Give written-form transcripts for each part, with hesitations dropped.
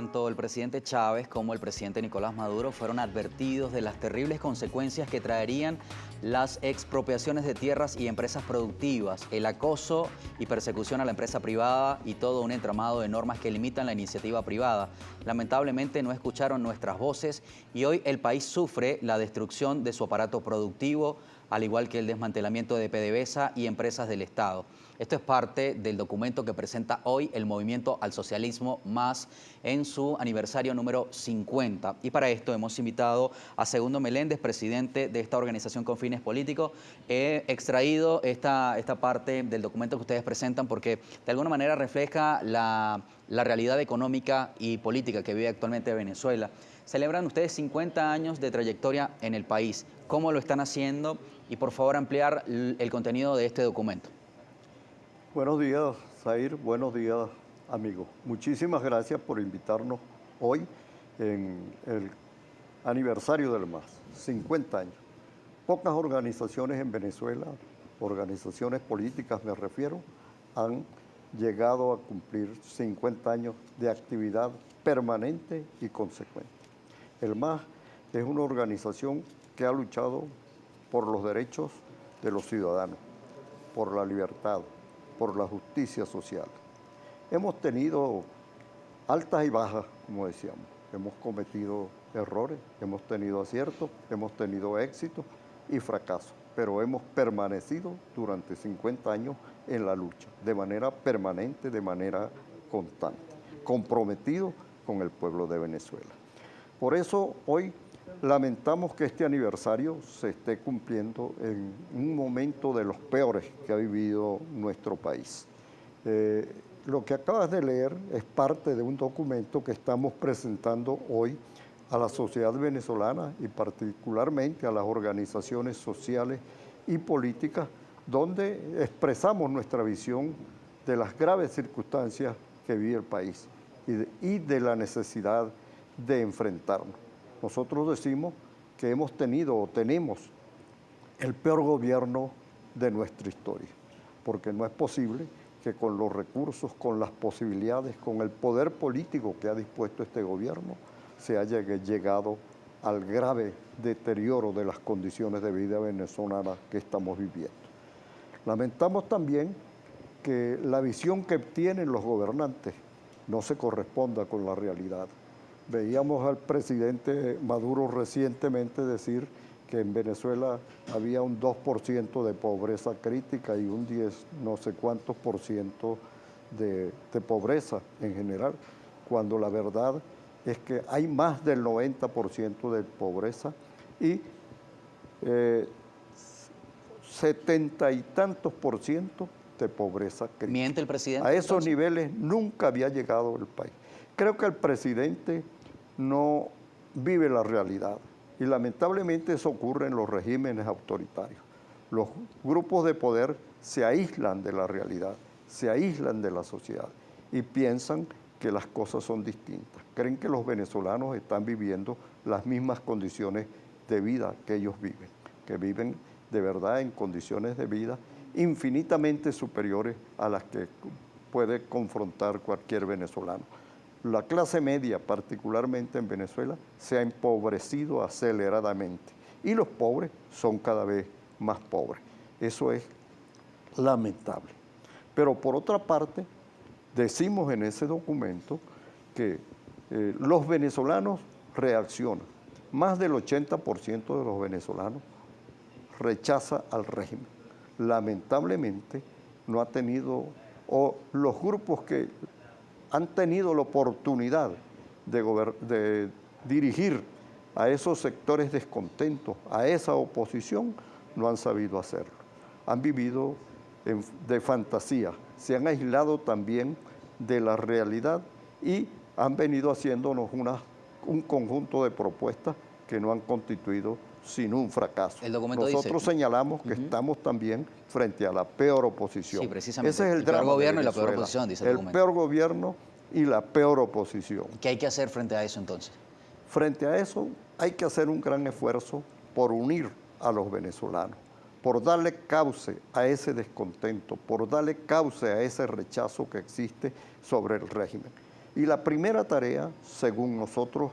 Tanto el presidente Chávez como el presidente Nicolás Maduro fueron advertidos de las terribles consecuencias que traerían las expropiaciones de tierras y empresas productivas, el acoso y persecución a la empresa privada y todo un entramado de normas que limitan la iniciativa privada. Lamentablemente no escucharon nuestras voces y hoy el país sufre la destrucción de su aparato productivo, al igual que el desmantelamiento de PDVSA y empresas del Estado. Esto es parte del documento que presenta hoy el Movimiento al Socialismo Más en su aniversario número 50. Y para esto hemos invitado a Segundo Meléndez, presidente de esta organización con fines políticos. He extraído esta parte del documento que ustedes presentan porque de alguna manera refleja la realidad económica y política que vive actualmente Venezuela. Celebran ustedes 50 años de trayectoria en el país. ¿Cómo lo están haciendo? Y por favor ampliar el contenido de este documento. Buenos días, Zair. Buenos días, amigos. Muchísimas gracias por invitarnos hoy en el aniversario del MAS, 50 años. Pocas organizaciones en Venezuela, organizaciones políticas me refiero, han llegado a cumplir 50 años de actividad permanente y consecuente. El MAS es una organización que ha luchado por los derechos de los ciudadanos, por la libertad, por la justicia social. Hemos tenido altas y bajas, como decíamos. Hemos cometido errores, hemos tenido aciertos, hemos tenido éxitos y fracasos, pero hemos permanecido durante 50 años en la lucha, de manera permanente, de manera constante, comprometido con el pueblo de Venezuela. Por eso hoy lamentamos que este aniversario se esté cumpliendo en un momento de los peores que ha vivido nuestro país. Lo que acabas de leer es parte de un documento que estamos presentando hoy a la sociedad venezolana y particularmente a las organizaciones sociales y políticas, donde expresamos nuestra visión de las graves circunstancias que vive el país y de la necesidad de enfrentarnos. Nosotros decimos que hemos tenido o tenemos el peor gobierno de nuestra historia, porque no es posible que con los recursos, con las posibilidades, con el poder político que ha dispuesto este gobierno, se haya llegado al grave deterioro de las condiciones de vida venezolana que estamos viviendo. Lamentamos también que la visión que tienen los gobernantes no se corresponda con la realidad. Veíamos al presidente Maduro recientemente decir que en Venezuela había un 2% de pobreza crítica y un 10, no sé cuántos por ciento de pobreza en general, cuando la verdad es que hay más del 90% de pobreza y 70 y tantos por ciento de pobreza crítica. ¿Miente el presidente? A esos niveles nunca había llegado el país. Creo que el presidente no vive la realidad y lamentablemente eso ocurre en los regímenes autoritarios. Los grupos de poder se aíslan de la realidad, se aíslan de la sociedad y piensan que las cosas son distintas. Creen que los venezolanos están viviendo las mismas condiciones de vida que ellos viven, que viven de verdad en condiciones de vida infinitamente superiores a las que puede confrontar cualquier venezolano. La clase media, particularmente en Venezuela, se ha empobrecido aceleradamente y los pobres son cada vez más pobres. Eso es lamentable. Pero por otra parte, decimos en ese documento que los venezolanos reaccionan. Más del 80% de los venezolanos rechaza al régimen. Lamentablemente no ha tenido, o los grupos que han tenido la oportunidad de dirigir a esos sectores descontentos, a esa oposición, no han sabido hacerlo. Han vivido de fantasía, se han aislado también de la realidad y han venido haciéndonos un conjunto de propuestas que no han constituido sino un fracaso. El documento Nosotros dice, señalamos que estamos también frente a la peor oposición. Sí, precisamente. Ese es el peor drama gobierno de y la peor Venezuela. oposición, dice el documento. El peor gobierno y la peor oposición. ¿Qué hay que hacer frente a eso entonces? Frente a eso hay que hacer un gran esfuerzo por unir a los venezolanos, por darle cauce a ese descontento, por darle cauce a ese rechazo que existe sobre el régimen. Y la primera tarea, según nosotros,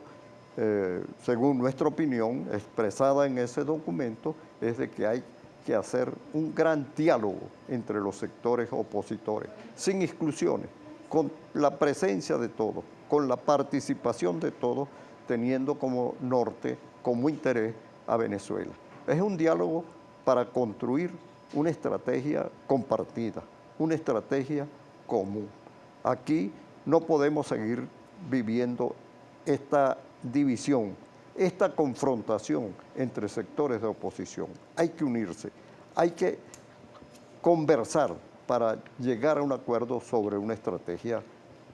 según nuestra opinión expresada en ese documento, es de que hay que hacer un gran diálogo entre los sectores opositores, sin exclusiones, con la presencia de todos, con la participación de todos, teniendo como norte, como interés a Venezuela. Es un diálogo para construir una estrategia compartida, una estrategia común. Aquí no podemos seguir viviendo esta división, esta confrontación entre sectores de oposición. Hay que unirse, hay que conversar para llegar a un acuerdo sobre una estrategia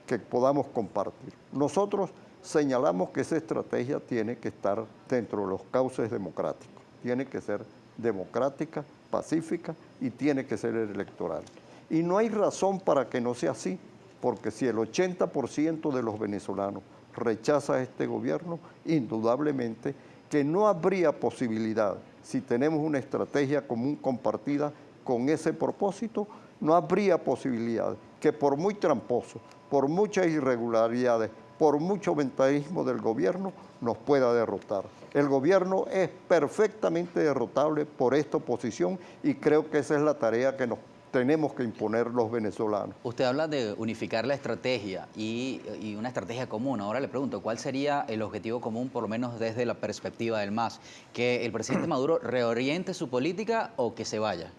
que podamos compartir. Nosotros señalamos que esa estrategia tiene que estar dentro de los cauces democráticos, tiene que ser democrática, pacífica y tiene que ser electoral. Y no hay razón para que no sea así, porque si el 80% de los venezolanos rechaza a este gobierno, indudablemente que no habría posibilidad, si tenemos una estrategia común compartida con ese propósito, no habría posibilidad que por muy tramposo, por muchas irregularidades, por mucho ventajismo del gobierno, nos pueda derrotar. El gobierno es perfectamente derrotable por esta oposición y creo que esa es la tarea que nos tenemos que imponer los venezolanos. Usted habla de unificar la estrategia y una estrategia común. Ahora le pregunto, ¿cuál sería el objetivo común, por lo menos desde la perspectiva del MAS? ¿Que el presidente Maduro reoriente su política o que se vaya?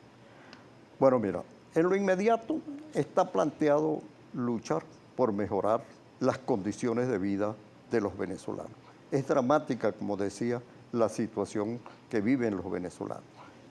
Bueno, mira, en lo inmediato está planteado luchar por mejorar las condiciones de vida de los venezolanos. Es dramática, como decía, la situación que viven los venezolanos.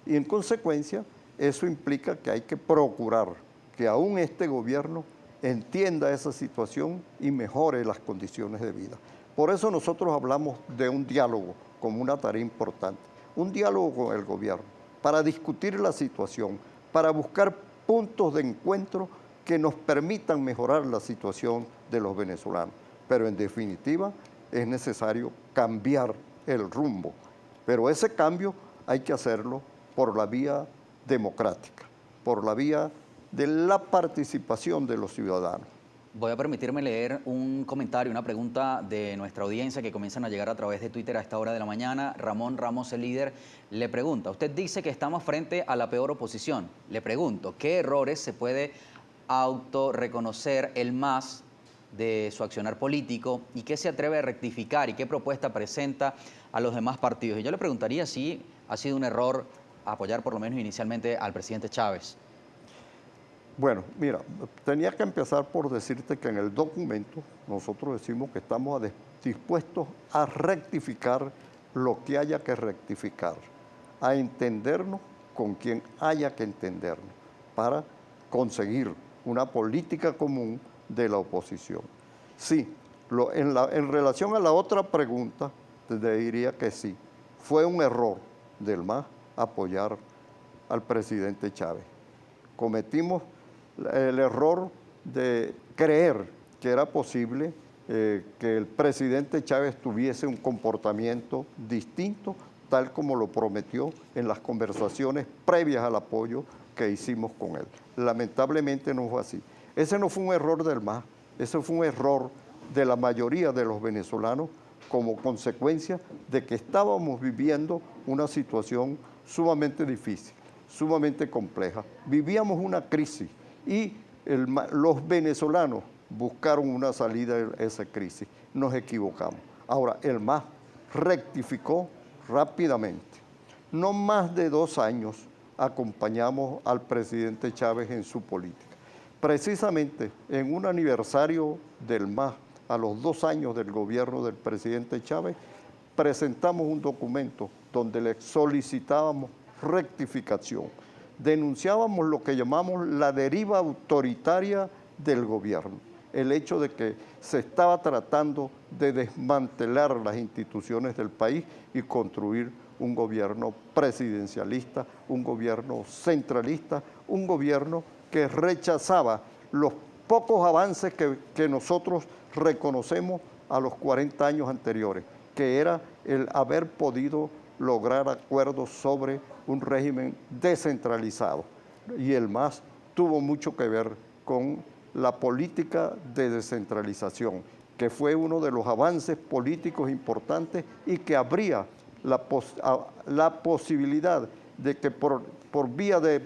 Y en consecuencia, eso implica que hay que procurar que aún este gobierno entienda esa situación y mejore las condiciones de vida. Por eso nosotros hablamos de un diálogo como una tarea importante, un diálogo con el gobierno para discutir la situación, para buscar puntos de encuentro que nos permitan mejorar la situación de los venezolanos. Pero en definitiva es necesario cambiar el rumbo, pero ese cambio hay que hacerlo por la vía democrática, por la vía de la participación de los ciudadanos. Voy a permitirme leer un comentario, una pregunta de nuestra audiencia que comienzan a llegar a través de Twitter a esta hora de la mañana. Ramón Ramos, el líder, le pregunta, usted dice que estamos frente a la peor oposición. Le pregunto, ¿qué errores se puede autorreconocer el MAS de su accionar político y qué se atreve a rectificar y qué propuesta presenta a los demás partidos? Y yo le preguntaría si ha sido un error apoyar por lo menos inicialmente al presidente Chávez. Bueno, mira, tenía que empezar por decirte que en el documento nosotros decimos que estamos dispuestos a rectificar lo que haya que rectificar, a entendernos con quien haya que entendernos, para conseguir una política común de la oposición. Sí, en relación a la otra pregunta, te diría que sí, fue un error del MAS apoyar al presidente Chávez. Cometimos el error de creer que era posible que el presidente Chávez tuviese un comportamiento distinto, tal como lo prometió en las conversaciones previas al apoyo que hicimos con él. Lamentablemente no fue así. Ese no fue un error del MAS, ese fue un error de la mayoría de los venezolanos como consecuencia de que estábamos viviendo una situación sumamente difícil, sumamente compleja. Vivíamos una crisis y los venezolanos buscaron una salida de esa crisis. Nos equivocamos. Ahora, el MAS rectificó rápidamente. No más de 2 años acompañamos al presidente Chávez en su política. Precisamente en un aniversario del MAS, a los 2 años del gobierno del presidente Chávez, presentamos un documento donde le solicitábamos rectificación. Denunciábamos lo que llamamos la deriva autoritaria del gobierno, el hecho de que se estaba tratando de desmantelar las instituciones del país y construir un gobierno presidencialista, un gobierno centralista, un gobierno que rechazaba los pocos avances que nosotros reconocemos a los 40 años anteriores, que era el haber podido lograr acuerdos sobre un régimen descentralizado. Y el MAS tuvo mucho que ver con la política de descentralización, que fue uno de los avances políticos importantes y que abría la posibilidad de que por vía de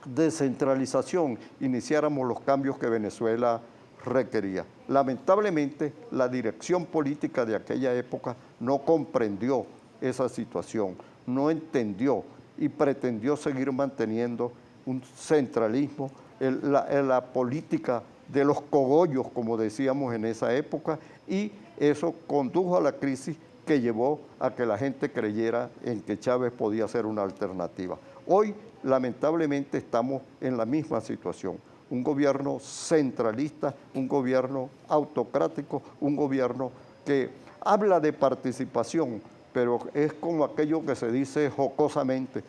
descentralización iniciáramos los cambios que Venezuela requería. Lamentablemente, la dirección política de aquella época no comprendió esa situación, no entendió y pretendió seguir manteniendo un centralismo, la política de los cogollos, como decíamos en esa época, y eso condujo a la crisis que llevó a que la gente creyera en que Chávez podía ser una alternativa. Hoy, lamentablemente, estamos en la misma situación. Un gobierno centralista, un gobierno autocrático, un gobierno que habla de participación, pero es como aquello que se dice jocosamente,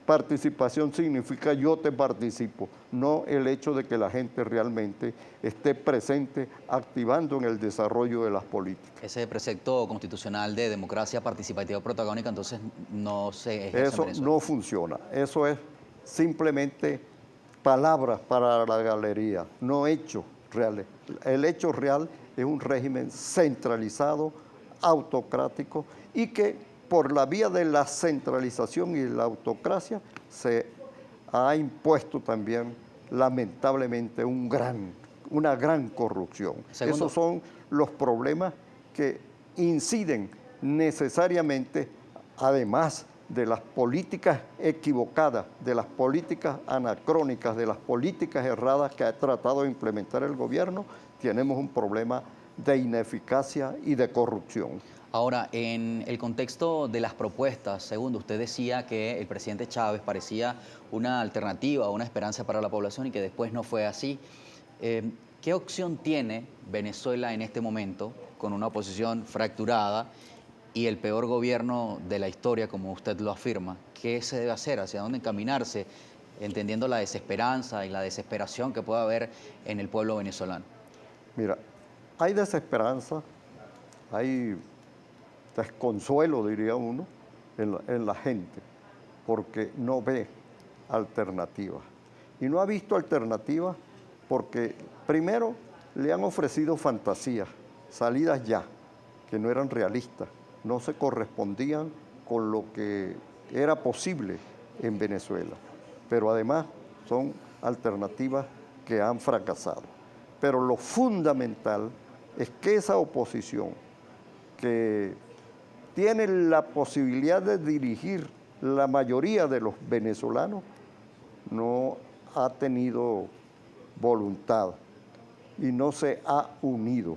participación significa yo te participo, no el hecho de que la gente realmente esté presente, activando en el desarrollo de las políticas. Ese precepto constitucional de democracia participativa protagónica, entonces no se ejerce Eso en Venezuela. no funciona, eso es simplemente palabras para la galería, no hechos reales. El hecho real es un régimen centralizado, autocrático y que por la vía de la centralización y la autocracia se ha impuesto también lamentablemente una gran corrupción. Segundo. Esos son los problemas que inciden necesariamente, además de las políticas equivocadas, de las políticas anacrónicas, de las políticas erradas que ha tratado de implementar el gobierno, tenemos un problema de ineficacia y de corrupción. Ahora, en el contexto de las propuestas, segundo, usted decía que el presidente Chávez parecía una alternativa, una esperanza para la población y que después no fue así. ¿Qué opción tiene Venezuela en este momento con una oposición fracturada y el peor gobierno de la historia, como usted lo afirma? ¿Qué se debe hacer? ¿Hacia dónde encaminarse? Entendiendo la desesperanza y la desesperación que puede haber en el pueblo venezolano. Mira, hay desesperanza, hay desconsuelo, diría uno, en la gente, porque no ve alternativas. Y no ha visto alternativas porque, primero, le han ofrecido fantasías, salidas ya, que no eran realistas, no se correspondían con lo que era posible en Venezuela. Pero además son alternativas que han fracasado. Pero lo fundamental es que esa oposición que tiene la posibilidad de dirigir la mayoría de los venezolanos, no ha tenido voluntad y no se ha unido.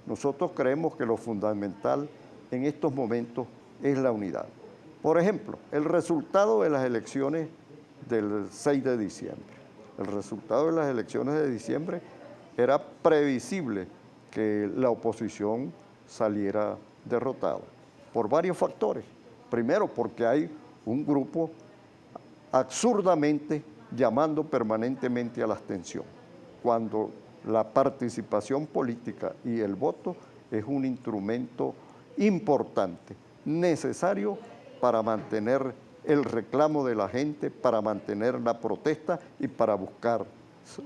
Nosotros creemos que lo fundamental en estos momentos es la unidad. Por ejemplo, el resultado de las elecciones del 6 de diciembre. El resultado de las elecciones de diciembre era previsible que la oposición saliera derrotada por varios factores. Primero, porque hay un grupo absurdamente llamando permanentemente a la abstención, cuando la participación política y el voto es un instrumento importante, necesario para mantener el reclamo de la gente, para mantener la protesta y para buscar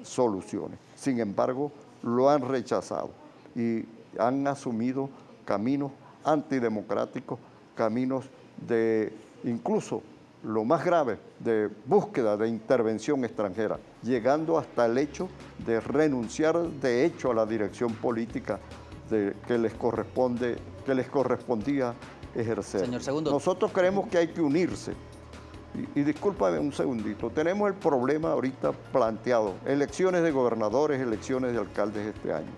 soluciones. Sin embargo, lo han rechazado y han asumido caminos antidemocráticos, caminos de incluso lo más grave, de búsqueda de intervención extranjera, llegando hasta el hecho de renunciar de hecho a la dirección política que les correspondía ejercer. Señor Segundo. Nosotros creemos que hay que unirse. Y discúlpame un segundito, tenemos el problema ahorita planteado, elecciones de gobernadores, elecciones de alcaldes este año.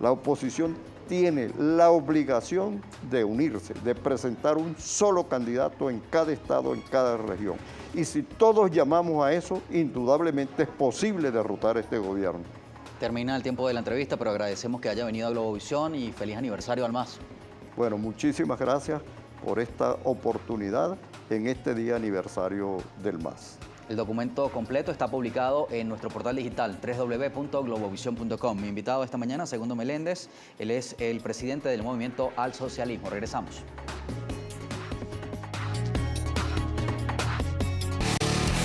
La oposición tiene la obligación de unirse, de presentar un solo candidato en cada estado, en cada región. Y si todos llamamos a eso, indudablemente es posible derrotar este gobierno. Termina el tiempo de la entrevista, pero agradecemos que haya venido a Globovisión y feliz aniversario al MAS. Bueno, muchísimas gracias por esta oportunidad en este día aniversario del MAS. El documento completo está publicado en nuestro portal digital www.globovision.com. Mi invitado esta mañana, Segundo Meléndez, él es el presidente del Movimiento al Socialismo. Regresamos.